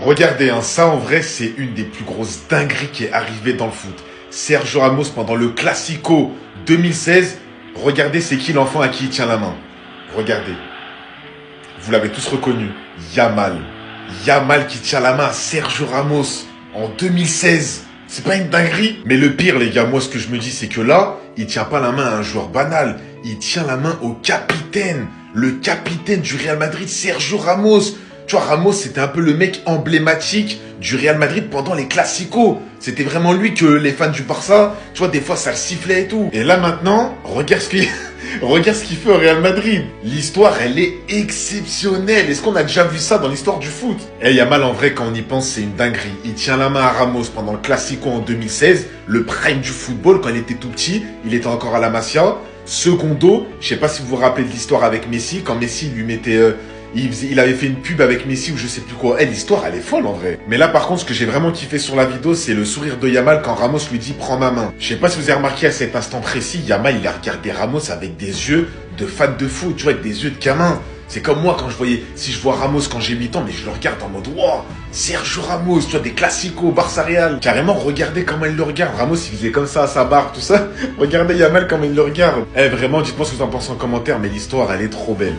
Regardez, hein, ça en vrai, c'est une des plus grosses dingueries qui est arrivée dans le foot. Sergio Ramos pendant le Classico 2016. Regardez, c'est qui l'enfant à qui il tient la main. Regardez. Vous l'avez tous reconnu. Yamal. Yamal qui tient la main à Sergio Ramos en 2016. C'est pas une dinguerie? Mais le pire, les gars, moi, ce que je me dis, c'est que là, il tient pas la main à un joueur banal. Il tient la main au capitaine. Le capitaine du Real Madrid, Sergio Ramos. Tu vois, Ramos, c'était un peu le mec emblématique du Real Madrid pendant les Classicos. C'était vraiment lui que les fans du Barça, tu vois, des fois, ça le sifflait et tout. Et là, maintenant, regarde ce qu'il regarde ce qu'il fait au Real Madrid. L'histoire, elle est exceptionnelle. Est-ce qu'on a déjà vu ça dans l'histoire du foot? Eh, Yamal, en vrai, quand on y pense, c'est une dinguerie. Il tient la main à Ramos pendant le Classico en 2016, le prime du football, quand il était tout petit. Il était encore à la Masia. Secondo, je sais pas si vous vous rappelez de l'histoire avec Messi, quand Messi lui mettait... il avait fait une pub avec Messi ou je sais plus quoi. Eh, l'histoire, elle est folle en vrai. Mais là, par contre, ce que j'ai vraiment kiffé sur la vidéo, c'est le sourire de Yamal quand Ramos lui dit « Prends ma main ». Je sais pas si vous avez remarqué à cet instant précis, Yamal, il a regardé Ramos avec des yeux de fan de foot, tu vois, avec des yeux de gamin. C'est comme moi quand si je vois Ramos quand j'ai 8 ans, mais je le regarde en mode « Wow, Sergio Ramos, tu vois, des classicos, Barça Real ». Carrément, regardez comment il le regarde. Ramos, il faisait comme ça à sa barbe, tout ça. Regardez Yamal comment il le regarde. Eh, vraiment, dites-moi ce que vous en pensez en commentaire, mais l'histoire, elle est trop belle.